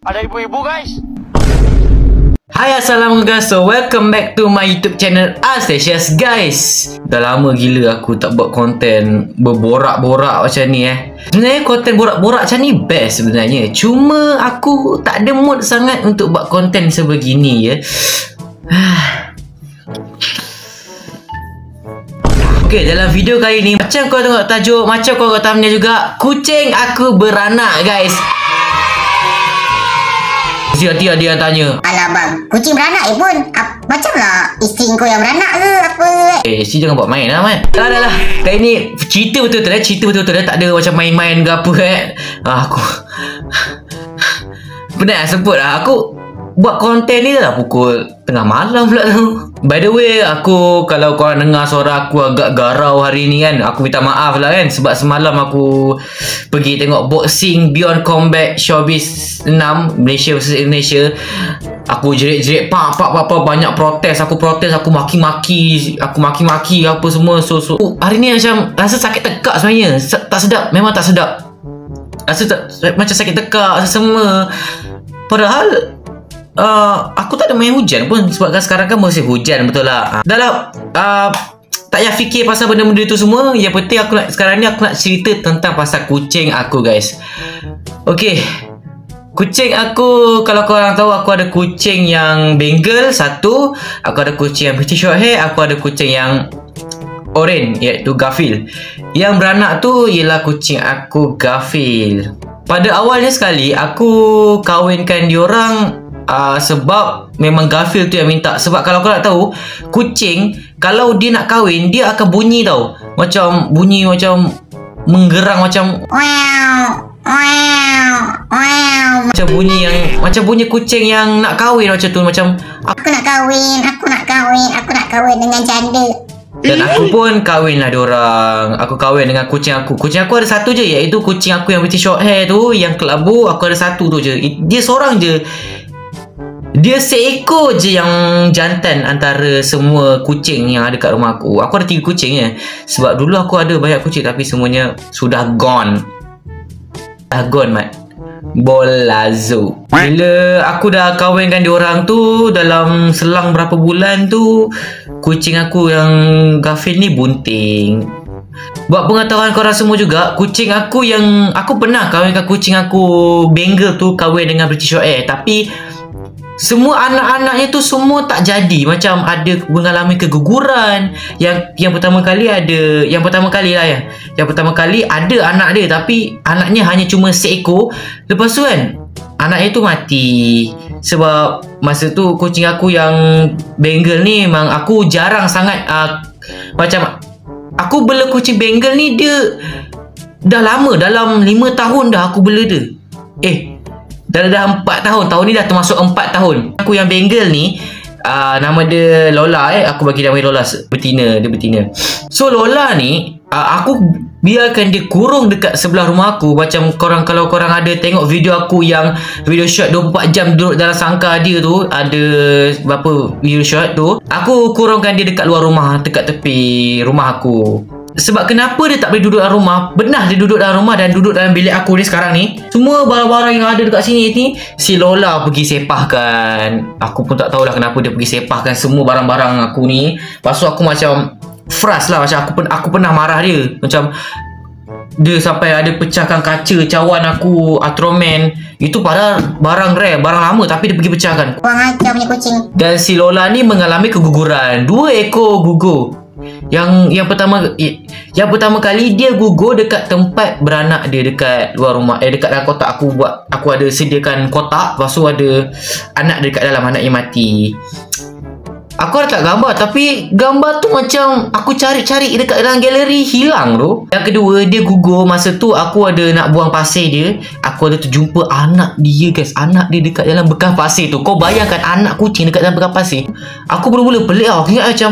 Ada ibu-ibu guys. Hai, assalamualaikum guys. So welcome back to my YouTube channel Astasias guys. Dah lama gila aku tak buat konten berborak-borak macam ni Sebenarnya konten borak-borak macam ni best sebenarnya. Cuma aku tak ada mood sangat untuk buat konten sebegini Okay, dalam video kali ni macam kau tengok tajuk, macam kau tengok thumbnail juga, kucing aku beranak guys. Hati ada yang tanya, alah bang, kucing beranak pun macam lah isteri kau yang beranak ke apa? Isteri jangan buat main lah Mat. Dah lah, kali ni cerita betul-betul cerita betul-betul tak ada macam main-main ke apa Aku penat sebut lah. Aku buat konten ni dah pukul tengah malam pula tu. By the way, aku kalau korang dengar suara aku agak garau hari ni kan, aku minta maaf lah kan. Sebab semalam aku pergi tengok boxing Beyond Combat Showbiz 6 Malaysia vs Indonesia. Aku jerit-jerit pak banyak protes. Aku maki-maki apa semua. So hari ni macam rasa sakit tekak sebenarnya. Tak sedap, memang tak sedap. Macam sakit tekak semua. Padahal aku tak ada main hujan pun. Sebab kan sekarang kan musim hujan, betul lah. Dah lah, tak payah fikir pasal benda-benda tu semua. Yang penting sekarang ni aku nak cerita tentang pasal kucing aku guys. Okay, kucing aku, kalau korang tahu, aku ada kucing yang Bengal satu, aku ada kucing yang British Shorthair, aku ada kucing yang orange iaitu Garfield. Yang beranak tu ialah kucing aku Garfield. Pada awalnya sekali aku kahwinkan diorang sebab memang Garfield tu yang minta. Sebab kalau kau nak tahu, kucing kalau dia nak kahwin, dia akan bunyi tau. Macam bunyi macam menggerang, macam macam bunyi kucing yang nak kahwin macam tu. Macam aku nak kahwin dengan janda. Dan aku pun kahwin lah diorang. Aku kahwin dengan kucing aku. Kucing aku ada satu je, iaitu kucing aku yang British Shorthair tu, yang kelabu. Aku ada satu tu je. Dia seorang je. Dia seekor je yang jantan antara semua kucing yang ada kat rumah aku. Aku ada 3 kucing je. Sebab dulu aku ada banyak kucing, tapi semuanya sudah gone. Dah gone Mat. Bolazo. Bila aku dah kahwinkan diorang tu, dalam selang berapa bulan tu, kucing aku yang Garfield ni bunting. Buat pengetahuan korang semua juga, kucing aku yang aku pernah kahwinkan kucing aku Bengal tu kahwin dengan British Shorthair, tapi semua anak-anaknya tu semua tak jadi. Macam ada mengalami keguguran. Yang pertama kali ada, yang pertama kali ada anak dia, tapi anaknya hanya cuma seekor. Lepas tu kan, anaknya tu mati. Sebab masa tu kucing aku yang Bengal ni, memang aku jarang sangat macam aku bela kucing Bengal ni, dia dah lama, dalam 5 tahun dah aku bela dia. Dah 4 tahun. Tahun ni dah termasuk 4 tahun. Aku yang Bengal ni, nama dia Lola. Aku bagi nama Lola, betina. Dia betina. So Lola ni, aku biarkan dia kurung dekat sebelah rumah aku. Macam kalau korang ada tengok video aku yang video shot 24 jam duduk dalam sangkar dia tu, ada berapa video shot tu, aku kurungkan dia dekat luar rumah, dekat tepi rumah aku. Sebab kenapa dia tak boleh duduk dalam rumah? Benar dia duduk dalam rumah dan duduk dalam bilik aku ni sekarang ni. Semua barang-barang yang ada dekat sini ni, si Lola pergi sepahkan. Aku pun tak tahulah kenapa dia pergi sepahkan semua barang-barang aku ni. Lepas tu aku macam frust lah. Macam aku pernah marah dia. Macam dia sampai ada pecahkan kaca cawan aku, Ultraman. Itu padahal barang rare, barang lama, tapi dia pergi pecahkan. Buang ajar punya kucing. Dan si Lola ni mengalami keguguran. 2 ekor gugur. Yang pertama kali dia gugur dekat tempat beranak dia, dekat luar rumah, dekat dalam kotak aku ada sediakan kotak. Lepas tu ada anak dia dekat dalam, anaknya mati. Aku ada tak gambar, tapi gambar tu macam aku cari-cari dekat dalam galeri, hilang tu. Yang kedua, dia gugur masa tu aku ada nak buang pasir dia. Aku ada terjumpa anak dia guys. Anak dia dekat dalam bekas pasir tu. Kau bayangkan anak kucing dekat dalam bekas pasir. Aku mula-mula pelik tau. Aku ingat macam,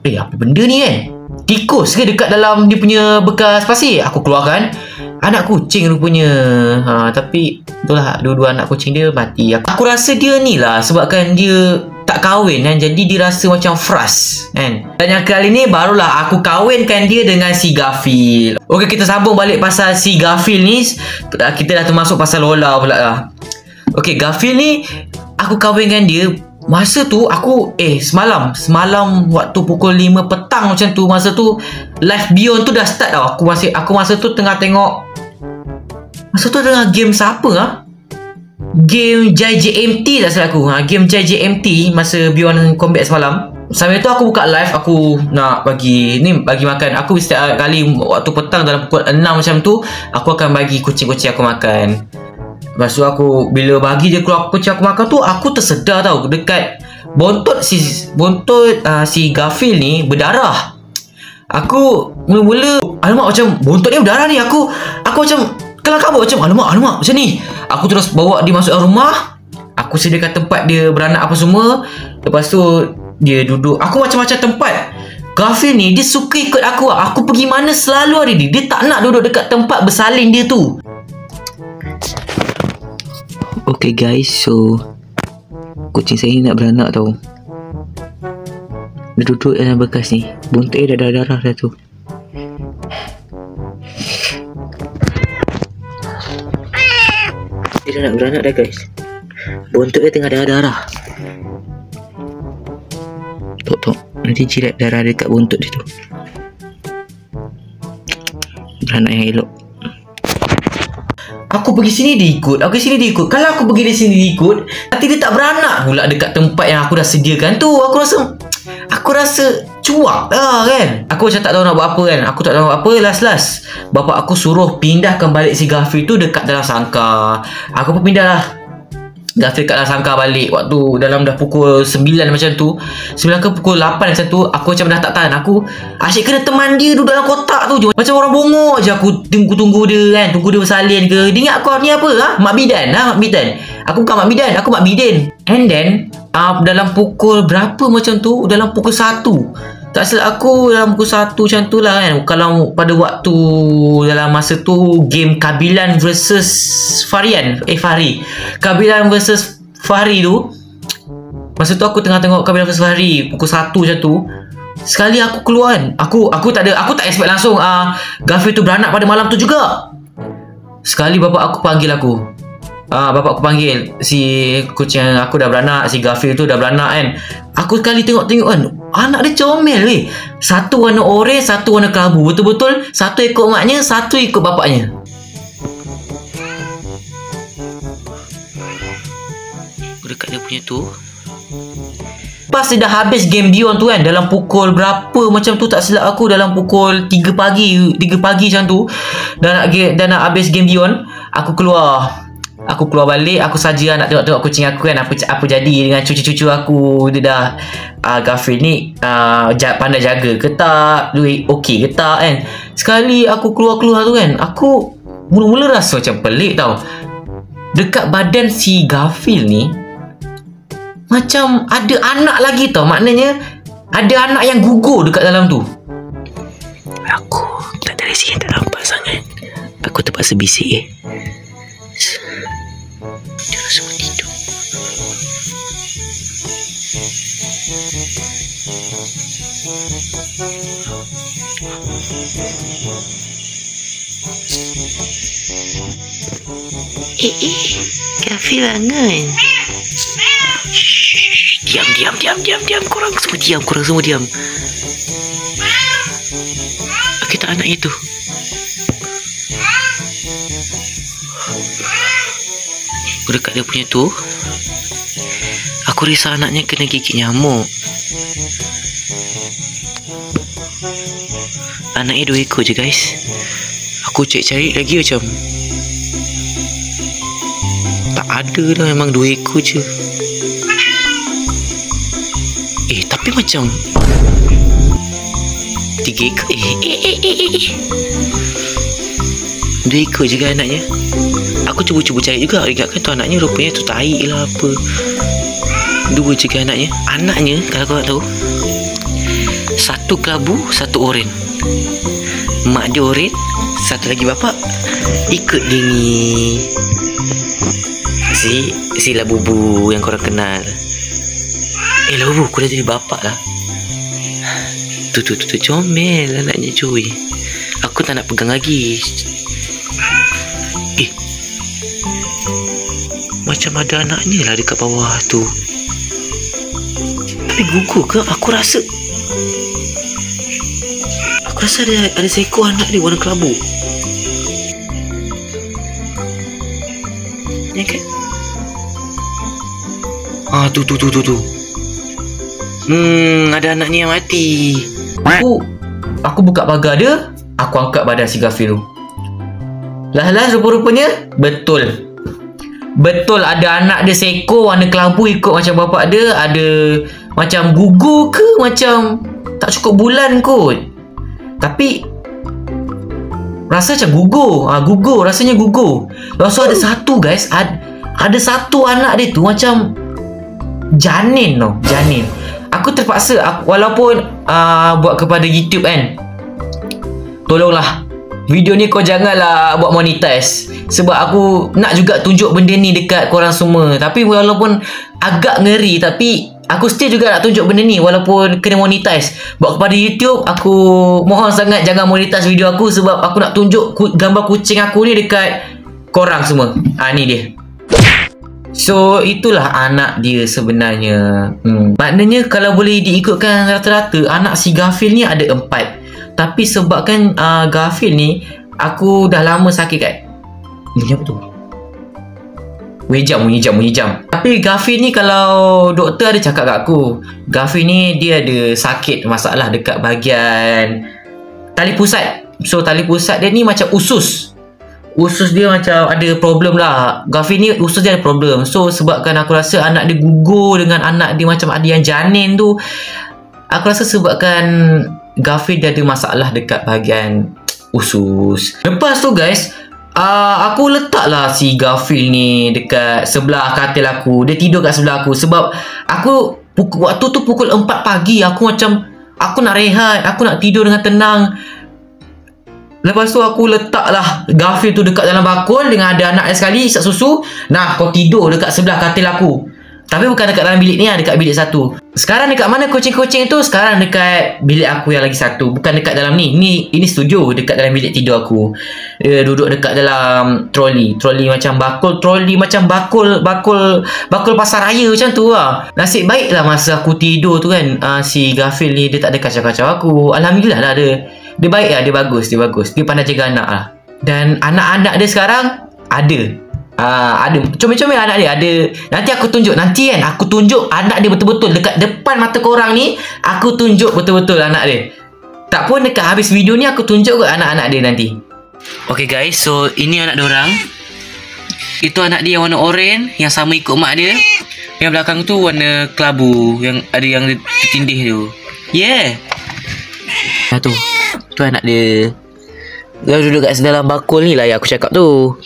apa benda ni kan? Tikus ke dekat dalam dia punya bekas pasir? Aku keluarkan, anak kucing rupanya. Tapi itulah, dua-dua anak kucing dia mati. Aku rasa dia ni lah, sebabkan dia tak kahwin kan, jadi dia rasa macam frust kan. Dan yang kali ni barulah aku kahwinkan dia dengan si Garfield. Okay, kita sambung balik pasal si Garfield ni. Kita dah termasuk pasal Lola pula lah. Okay, Garfield ni aku kahwin dengan dia. Masa tu aku semalam waktu pukul 5 petang macam tu. Masa tu Live Beyond tu dah start tau. Aku masa tu tengah tengok. Masa tu tengah game siapa ah? Game JJMT tak salah aku. Game JJMT masa Beyond Combat semalam. Sambil tu aku buka live, aku nak bagi makan. Aku setiap kali waktu petang dalam pukul 6 macam tu, aku akan bagi kucing-kucing aku makan. Lepas tu aku bila bagi dia keluar kucing aku makan tu, aku tersedar tau dekat bontot si Garfield ni berdarah. Aku mula-mula alamak macam bontot dia berdarah ni. Aku macam kelang kabut macam alamak macam ni. Aku terus bawa dia masuk dalam rumah. Aku sediakan tempat dia beranak apa semua. Lepas tu dia duduk. Aku macam-macam tempat. Garfield ni dia suka ikut aku. Aku pergi mana selalu ada dia. Dia tak nak duduk dekat tempat bersalin dia tu. Okay guys, so kucing saya ni nak beranak tau. Dia duduk dalam bekas ni. Bontot dia dah darah dah tu. Dia dah nak beranak dah guys. Bontot dia tengah darah. Tok nanti jilat darah dekat bontot dia tu. Beranak yang elok. Aku pergi sini dia ikut. Kalau aku pergi di sini dia ikut, nanti dia tak beranak pula dekat tempat yang aku dah sediakan tu. Aku rasa cuak lah kan. Aku macam tak tahu nak buat apa kan. Aku tak tahu nak buat apa. Last bapak aku suruh pindahkan balik si Garfield tu dekat dalam sangkar. Aku pun pindah lah Garfield kat dalam sangkar balik. Waktu dalam dah pukul 9 macam tu, 9 ke pukul 8 macam tu. Aku macam dah tak tahan. Aku asyik kena teman dia duduk dalam kotak tu je. Macam orang bongok je. Aku tunggu dia kan. Tunggu dia bersalin ke. Dia ingat aku ni apa Mak Bidan Mak Bidan. Aku bukan Mak Bidan, aku Mak Bidin. And then dalam pukul berapa macam tu, dalam pukul 1, tak silap aku dalam pukul 1 macam tu lah kan. Kalau pada waktu dalam masa tu game Kabilan versus Fahri. Kabilan versus Fahri tu. Masa tu aku tengah tengok Kabilan versus Fahri pukul 1 macam tu. Sekali aku keluar kan. Aku tak expect langsung Garfield tu beranak pada malam tu juga. Sekali bapak aku panggil aku. Bapak aku panggil si kucing aku dah beranak, si Garfield tu dah beranak kan. Aku sekali tengok kan, anak dia comel weh. Satu warna oranye, satu warna kelabu. Betul-betul satu ikut maknya, satu ikut bapaknya. Dekat dia punya tu. Pas dia dah habis game Beyond tu kan, dalam pukul berapa macam tu tak silap aku, dalam pukul 3 pagi macam tu. Dan nak habis game Beyond, aku keluar balik. Aku saja nak tengok kucing aku kan, apa jadi dengan cucu-cucu aku. Dia dah Garfield ni pandai jaga ke tak, duit okey ke tak kan. Sekali aku keluar tu kan, aku mula-mula rasa macam pelik tau. Dekat badan si Garfield ni macam ada anak lagi tau. Maknanya ada anak yang gugur dekat dalam tu. Aku tak dari sini tak nampak sangat. Aku terpaksa bisik dia semua tidur. Garfield bangun. Diam. Korang semua diam. Kita anak itu. Dekat dia punya tu, aku risau anaknya kena gigit nyamuk. Anaknya 2 ekor je guys. Aku cari lagi macam tak ada dah, memang 2 ekor je. Tapi macam 3 ekor. 2 ekor je kan anaknya. Aku cuba cari juga. Ingatkan tu anaknya rupanya tu tahi lah apa. 2 je kan anaknya. Anaknya kalau korang tahu, 1 kelabu, 1 oren. Mak dia oren, 1 lagi bapak ikut dia ni. Si Labubu yang korang kenal. Labubu, aku dah jadi bapak lah. Tu comel anaknya cuy. Aku tak nak pegang lagi. Macam ada anaknya lah dekat bawah tu. Tapi gugur ke? Aku rasa ada seekor anak dia warna kelabu. Ya kan? Tu. Ada anaknya yang mati. Aku buka pagar dia. Aku angkat badan si Ghafil tu. Lah rupa-rupanya betul ada anak dia seekor warna kelabu ikut macam bapak dia. Ada macam gugur ke macam tak cukup bulan kot. Tapi rasa macam gugur. Rasanya gugur. Lepas tu ada satu guys, ada satu anak dia tu macam janin tau. Janin. Aku terpaksa walaupun buat kepada YouTube kan, tolonglah video ni kau janganlah buat monetize. Sebab aku nak juga tunjuk benda ni dekat korang semua. Tapi walaupun agak ngeri, tapi aku still juga nak tunjuk benda ni walaupun kena monetize. Buat kepada YouTube, aku mohon sangat jangan monetize video aku. Sebab aku nak tunjuk gambar kucing aku ni dekat korang semua. Ni dia. So itulah anak dia sebenarnya. Maknanya kalau boleh diikutkan rata-rata, anak si Ghafil ni ada 4. Tapi sebabkan Ghafil ni, aku dah lama sakit kat. Bunyi apa tu? Bunyi jam. Tapi Ghafil ni kalau doktor ada cakap kat aku, Ghafil ni dia ada sakit masalah dekat bahagian tali pusat. So tali pusat dia ni macam usus dia macam ada problem lah. Ghafil ni usus dia ada problem. So sebabkan aku rasa anak dia gugur dengan anak dia macam ada yang janin tu, aku rasa sebabkan Ghafil dia ada masalah dekat bahagian usus. Lepas tu guys, aku letaklah si Ghafil ni dekat sebelah katil aku. Dia tidur kat sebelah aku. Sebab aku waktu tu pukul 4 pagi. Aku macam aku nak rehat, aku nak tidur dengan tenang. Lepas tu aku letaklah Ghafil tu dekat dalam bakul dengan ada anak dia sekali isap susu. Nah, kau tidur dekat sebelah katil aku. Tapi bukan dekat dalam bilik ni, dekat bilik satu. Sekarang dekat mana kucing-kucing tu? Sekarang dekat bilik aku yang lagi satu. Bukan dekat dalam ni. Ini studio dekat dalam bilik tidur aku. Dia duduk dekat dalam troli. Troli macam bakul. Troli macam bakul pasar raya macam tu lah. Nasib baik lah masa aku tidur tu kan, si Ghafil ni dia tak ada kacau-kacau aku. Alhamdulillah lah dia baik lah. Dia bagus. Dia pandai jaga anak lah. Dan anak-anak dia sekarang ada comel-comel anak dia ada. Nanti aku tunjuk. Nanti kan aku tunjuk anak dia betul-betul dekat depan mata korang ni. Aku tunjuk betul-betul anak dia. Tak pun dekat habis video ni aku tunjuk ke anak-anak dia nanti. Okay guys, so ini anak diorang. Itu anak dia yang warna oranye, yang sama ikut mak dia. Yang belakang tu warna kelabu, yang ada yang tertindih tu. Yeah. Tu anak dia. Dia duduk kat dalam bakul ni lah yang aku cakap tu.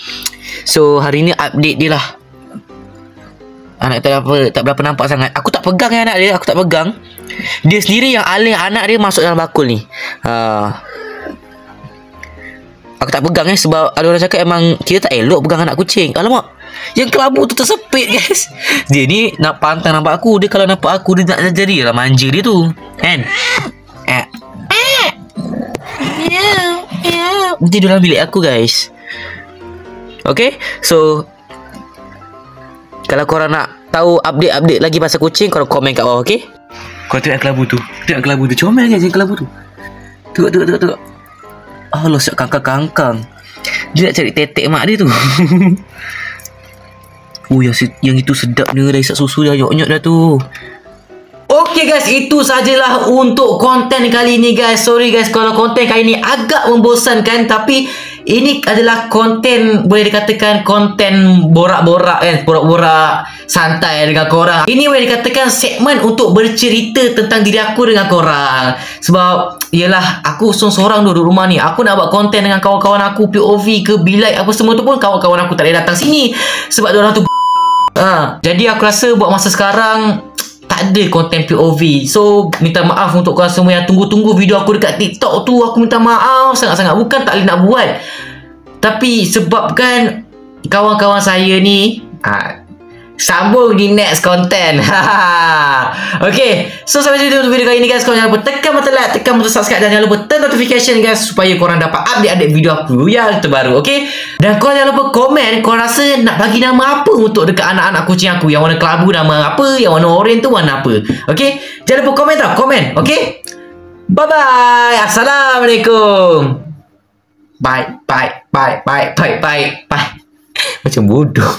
So hari ni update dia lah. Anak tak berapa nampak sangat. Aku tak pegang anak dia. Aku tak pegang. Dia sendiri yang alih anak dia masuk dalam bakul ni. Aku tak pegang sebab ada orang cakap emang kita tak elok pegang anak kucing. Alamak, yang kelabu tu tersepit guys. Dia ni nak pantang nampak aku. Dia kalau nampak aku dia nak jadi lah manja dia tu kan. Dia dalam bilik aku guys. Okay, so kalau korang nak tahu update lagi pasal kucing, korang komen kat bawah, okay? Kau tengok kelabu tu. Comel guys yang kelabu tu. Tengok. Allah, siap kangkang. Dia nak cari tetek mak dia tu. Yang itu sedap ni. Dah isap susu dah, nyok-nyok dah tu. Okay guys, itu sajalah untuk konten kali ni guys. Sorry guys kalau konten kali ni agak membosankan, tapi ini adalah konten, boleh dikatakan konten borak-borak kan, borak-borak santai dengan korang. Ini boleh dikatakan segmen untuk bercerita tentang diri aku dengan korang. Sebab yelah, aku seorang duduk rumah ni. Aku nak buat konten dengan kawan-kawan aku, POV ke bilai apa semua tu pun kawan-kawan aku tak boleh datang sini sebab diorang tu jadi aku rasa buat masa sekarang tak ada konten POV. So minta maaf untuk korang semua yang tunggu-tunggu video aku dekat TikTok tu. Aku minta maaf sangat-sangat. Bukan tak boleh nak buat, tapi sebabkan kawan-kawan saya ni Sambung di next content. Okay, so sampai sini untuk video kali ini guys. Korang jangan lupa tekan button like, tekan button subscribe, dan jangan lupa turn notification guys, supaya korang dapat update video aku yang terbaru. Okay, dan korang jangan lupa komen korang rasa nak bagi nama apa untuk dekat anak-anak kucing aku. Yang warna kelabu nama apa, yang warna orange tu warna apa. Okay, jangan lupa komen tau, komen. Okay, bye bye. Assalamualaikum. Bye. Macam bodoh.